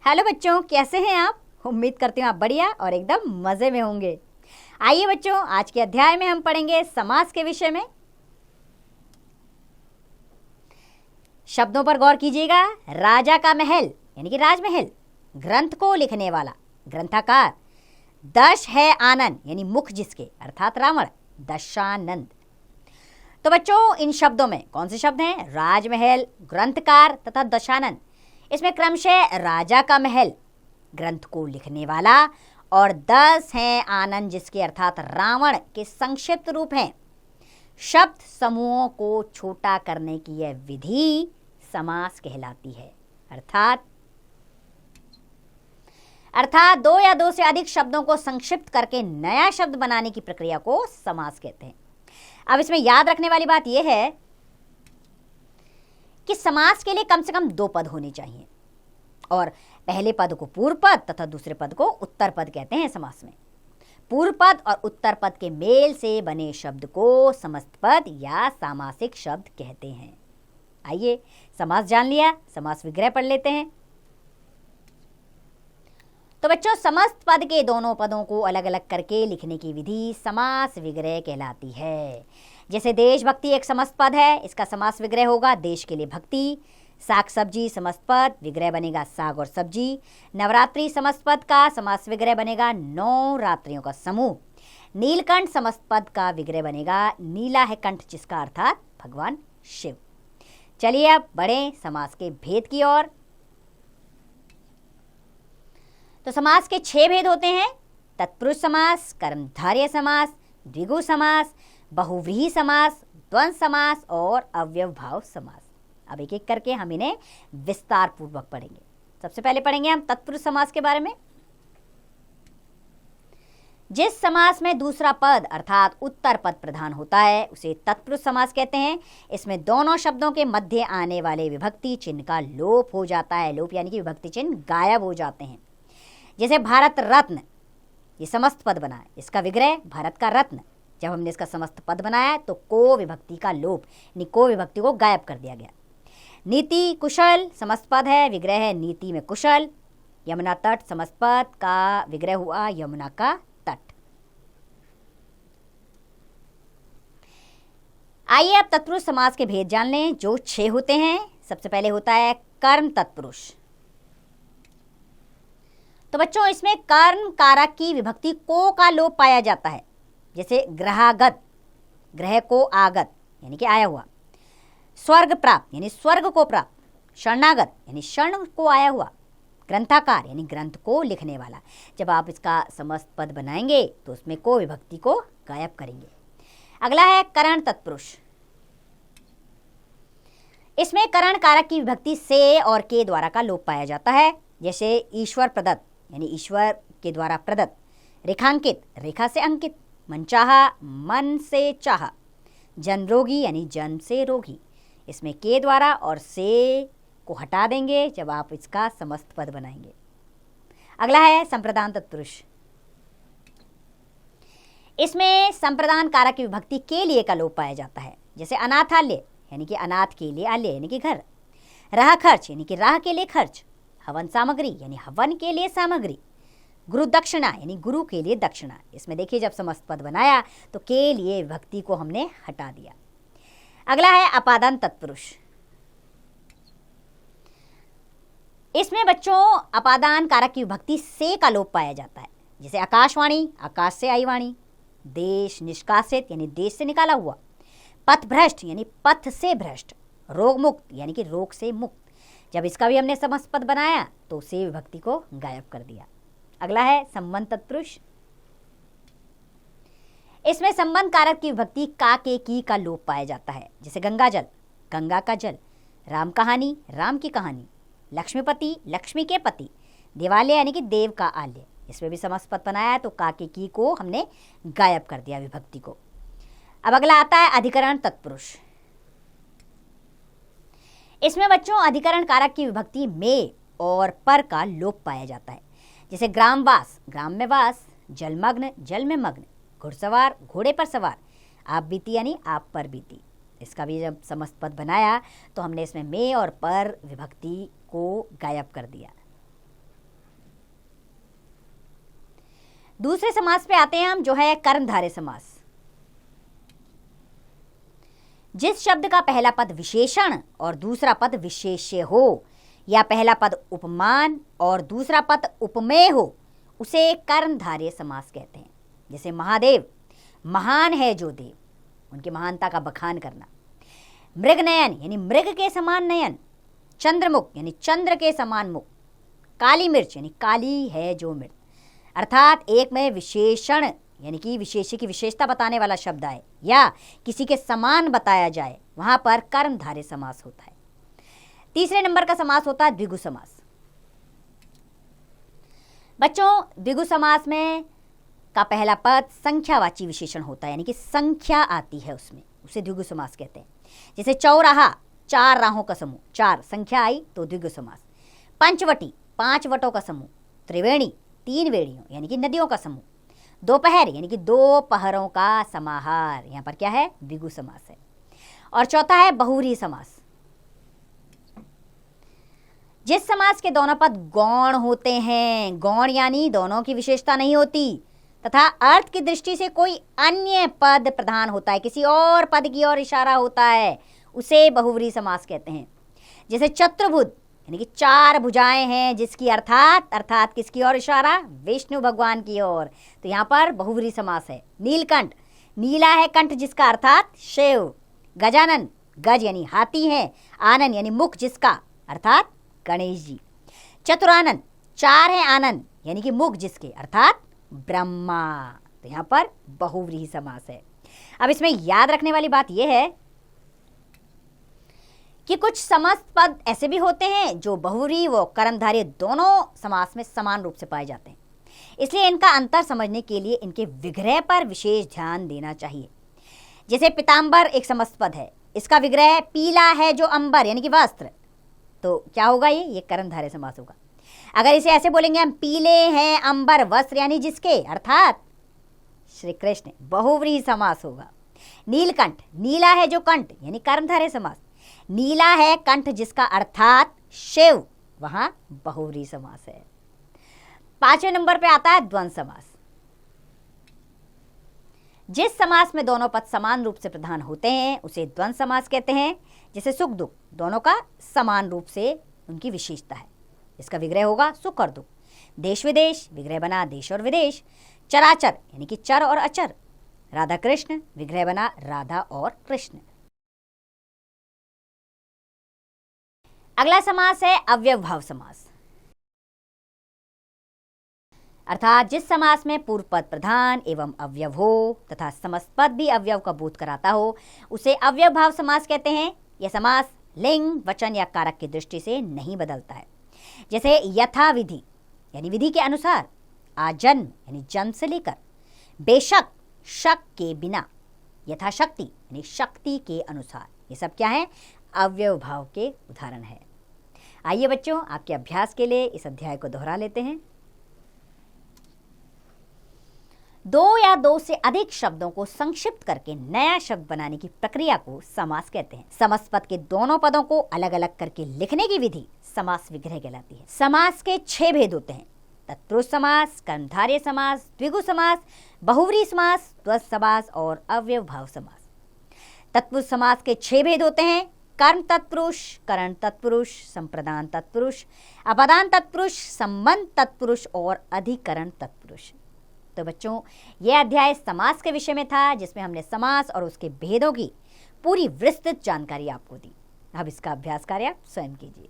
Hello बच्चों, कैसे हैं आप? उम्मीद करती हूँ आप बढ़िया और एकदम मज़े में होंगे। आइए बच्चों, आज के अध्याय में हम पढ़ेंगे समास के विषय में। शब्दों पर गौर कीजिएगा। राजा का महल यानी कि राजमहल, ग्रंथ को लिखने वाला ग्रंथकार, दश है आनंद यानी मुख जिसके अर्थात रावण, दशानंद। तो बच्चों, इन शब्दों में कौन से शब्द हैं? राजमहल, ग्रंथकार तथा दशानंद। इसमें क्रमशः राजा का महल, ग्रंथ को लिखने वाला, और 10 हैं आनंद जिसके अर्थात रावण के संक्षिप्त रूप हैं। शब्द समूहों को छोटा करने की यह विधि समास कहलाती है। अर्थात दो या दो से अधिक शब्दों को संक्षिप्त करके नया शब्द बनाने की प्रक्रिया को समास कहते हैं। अब इसमें याद रखने वाली बात यह है कि समास के लिए कम से कम 2 पद होने चाहिए, और पहले पद को पूर्व पद तथा दूसरे पद को उत्तर पद कहते हैं। समास में पूर्व पद और उत्तर पद के मेल से बने शब्द को समस्त पद या सामासिक शब्द कहते हैं। आइए समास जान लिया, समास विग्रह पढ़ लेते हैं। तो बच्चों, समस्त पद के दोनों पदों को अलग अलग करके लिखने की विधि समास विग्रह कहलाती है। जैसे देशभक्ति एक समस्त पद है, इसका समास विग्रह होगा देश के लिए भक्ति। साग सब्जी समस्त पद, विग्रह बनेगा साग और सब्जी। नवरात्रि समस्त पद का समास विग्रह बनेगा 9 रात्रियों का समूह। नीलकंठ समस्त पद का विग्रह बनेगा नीला है कंठ जिसका अर्थात भगवान शिव। चलिए अब बढ़े समास के भेद की ओर। तो समास के 6 भेद होते हैं: तत्पुरुष समास, कर्मधारय समास, द्विगु समास, बहुव्रीहि समास, द्वंद्व समास और अव्यवभाव समास। अब एक एक करके हम इन्हें विस्तार पूर्वक पढ़ेंगे। सबसे पहले पढ़ेंगे हम तत्पुरुष समास के बारे में। जिस समास में दूसरा पद अर्थात उत्तर पद प्रधान होता है उसे तत्पुरुष समास कहते हैं। इसमें दोनों शब्दों के मध्य आने वाले विभक्ति चिन्ह का लोप हो जाता है। लोप यानी कि विभक्ति चिन्ह गायब हो जाते हैं। जैसे भारत रत्न, ये समस्त पद बना है, इसका विग्रह भारत का रत्न। जब हमने इसका समस्त पद बनाया तो को विभक्ति का लोप यानी को विभक्ति को गायब कर दिया गया। नीति कुशल समस्त पद है, विग्रह है नीति में कुशल। यमुना तट समस्त पद का विग्रह हुआ यमुना का तट। आइए अब तत्पुरुष समास के भेद जान लें, जो 6 होते हैं। सबसे पहले होता है कर्म तत्पुरुष। तो बच्चों, इसमें कर्म कारक की विभक्ति को का लोप पाया जाता है। जैसे ग्रहागत, ग्रह को आगत यानी कि आया हुआ। स्वर्ग प्राप्त यानी स्वर्ग को प्राप्त। शरणागत यानी शरण को आया हुआ। ग्रंथाकार यानी ग्रंथ को लिखने वाला। जब आप इसका समस्त पद बनाएंगे तो उसमें को विभक्ति को गायब करेंगे। अगला है करण तत्पुरुष। इसमें करण कारक की विभक्ति से और के द्वारा का लोप पाया जाता है। जैसे ईश्वर प्रदत्त यानी ईश्वर के द्वारा प्रदत्त। रेखांकित, रेखा से अंकित। मनचाहा, मन से चाहा। जन रोगी यानी जन से रोगी। इसमें के द्वारा और से को हटा देंगे जब आप इसका समस्त पद बनाएंगे। अगला है संप्रदान तत्पुरुष। इसमें संप्रदान कारक की विभक्ति के लिए का लोप पाया जाता है। जैसे अनाथालय यानी कि अनाथ के लिए आलय यानी कि घर। राह खर्च यानी कि राह के लिए खर्च। हवन सामग्री यानी हवन के लिए सामग्री। गुरु दक्षिणा यानी गुरु के लिए दक्षिणा। इसमें देखिए जब समस्त पद बनाया तो के लिए विभक्ति को हमने हटा दिया। अगला है अपादान तत्पुरुष। इसमें बच्चों अपादान कारक की विभक्ति से का लोप पाया जाता है। जैसे आकाशवाणी, आकाश से आई वाणी। देश निष्कासित यानी देश से निकाला हुआ। पथ भ्रष्ट यानी पथ से भ्रष्ट। रोग मुक्त यानी कि रोग से मुक्त। जब इसका भी हमने समस्त पद बनाया तो से विभक्ति को गायब कर दिया। अगला है संबंध तत्पुरुष। इसमें संबंध कारक की विभक्ति का के की का लोप पाया जाता है। जैसे गंगा जल, गंगा का जल। राम कहानी, राम की कहानी। लक्ष्मीपति, लक्ष्मी के पति। देवालय यानी कि देव का आलय। इसमें भी समस्त पद बनाया तो का के की को हमने गायब कर दिया विभक्ति को। अब अगला आता है अधिकरण तत्पुरुष। इसमें बच्चों अधिकरण कारक की विभक्ति में और पर का लोप पाया जाता है। जैसे ग्रामवास, ग्राम में वास। जलमग्न, जल में मग्न। घुड़सवार, घोड़े पर सवार। आप बीती यानी आप पर बीती। इसका भी जब समस्त पद बनाया तो हमने इसमें में और पर विभक्ति को गायब कर दिया। दूसरे समास पे आते हैं हम, जो है कर्मधारय समास। जिस शब्द का पहला पद विशेषण और दूसरा पद विशेष्य हो, या पहला पद उपमान और दूसरा पद उपमेय हो, उसे कर्मधारय समास कहते हैं। जैसे महादेव, महान है जो देव, उनकी महानता का बखान करना। मृगनयन यानी मृग के समान नयन। चंद्रमुख यानी चंद्र के समान मुख। काली मिर्च यानी काली है जो मिर्च। अर्थात एक में विशेषण यानी कि विशेष्य की विशेषता बताने वाला शब्द आए या किसी के समान बताया जाए, वहां पर कर्मधारय समास होता है। तीसरे नंबर का समास होता है द्विगु समास। बच्चों, द्विगु समास में का पहला पद संख्यावाची विशेषण होता है, यानी कि संख्या आती है उसमें, उसे द्विगु समास कहते हैं। जैसे चौराहा, 4 राहों का समूह, 4 संख्या आई तो द्विगु समास। पंचवटी, 5 वटों का समूह। त्रिवेणी, 3 वेणियों यानी कि नदियों का समूह। दोपहर यानी कि 2 पहरों का समाहार, यहाँ पर क्या है, द्विगु समास है। और चौथा है बहुव्रीहि समास। जिस समास के दोनों पद गौण होते हैं, गौण यानी दोनों की विशेषता नहीं होती तथा अर्थ की दृष्टि से कोई अन्य पद प्रधान होता है, किसी और पद की ओर इशारा होता है, उसे बहुव्रीहि समास कहते हैं। जैसे चतुर्भुज यानी कि 4 भुजाएं हैं, जिसकी अर्थात किसकी ओर इशारा, विष्णु भगवान की ओर, तो यहाँ पर बहुव्रीहि समास है। नीलकंठ, नीला है कंठ जिसका, अर्थात शिव। गजानन, गज यानी हाथी है। आनन यानी मुख जिसका, अर्थात गणेश जी। चतुरानन, 4 है आनन यानी कि मुख जिसके, अर्थात ब्रह्मा, तो यहाँ पर बहुव्रीहि समास है। अब इसमें याद रखने वाली बात यह है कि कुछ समस्त पद ऐसे भी होते हैं जो बहुव्रीहि व कर्मधारय दोनों समास में समान रूप से पाए जाते हैं, इसलिए इनका अंतर समझने के लिए इनके विग्रह पर विशेष ध्यान देना चाहिए। जैसे पीताम्बर एक समस्त पद है, इसका विग्रह पीला है जो अंबर यानी कि वस्त्र, तो क्या होगा, ये कर्मधारय समास होगा। अगर इसे ऐसे बोलेंगे हम, पीले हैं अंबर वस्त्र यानी जिसके, अर्थात श्री कृष्ण, बहुव्रीहि समास होगा। नीलकंठ, नीला है जो कंठ यानी कर्मधारय समास। नीला है कंठ जिसका, अर्थात शिव, वहां बहुव्रीहि समास है। 5वें नंबर पे आता है द्वंद्व समास। जिस समास में दोनों पद समान रूप से प्रधान होते हैं उसे द्वंद्व समास कहते हैं। जैसे सुख दुख, दोनों का समान रूप से उनकी विशेषता है, इसका विग्रह होगा सुख और दुख। देश विदेश, विग्रह बना देश और विदेश। चराचर यानी कि चर और अचर। राधा कृष्ण, विग्रह बना राधा और कृष्ण। अगला समास है अव्यवभाव समास, अर्थात जिस समास में पूर्व पद प्रधान एवं अवयव हो तथा समस्त पद भी अवयव का बोध कराता हो, उसे अव्यवभाव समास कहते हैं। यह समास लिंग, वचन या कारक की दृष्टि से नहीं बदलता है। जैसे यथा विधि यानी विधि के अनुसार। आजन्म यानी जन्म से लेकर। बेशक, शक के बिना। यथाशक्ति यानी शक्ति के अनुसार। ये सब क्या है, अव्यवभाव के उदाहरण है। आइए बच्चों, आपके अभ्यास के लिए इस अध्याय को दोहरा लेते हैं। 2 या 2 से अधिक शब्दों को संक्षिप्त करके नया शब्द बनाने की प्रक्रिया को समास कहते हैं। समस्त पद के दोनों पदों को अलग अलग करके लिखने की विधि समास विग्रह कहलाती है। समास के 6 भेद होते हैं, तत्पुरुष समास, कर्मधारय समास, द्विगु समास, बहुव्रीहि समास, द्वंद्व समास और अव्यवभाव समास। तत्पुरुष समास के 6 भेद होते हैं, कर्म तत्पुरुष, करण तत्पुरुष, संप्रदान तत्पुरुष, अपदान तत्पुरुष, संबंध तत्पुरुष और अधिकरण तत्पुरुष। तो बच्चों, यह अध्याय समास के विषय में था, जिसमें हमने समास और उसके भेदों की पूरी विस्तृत जानकारी आपको दी। अब इसका अभ्यास कार्य आप स्वयं कीजिए।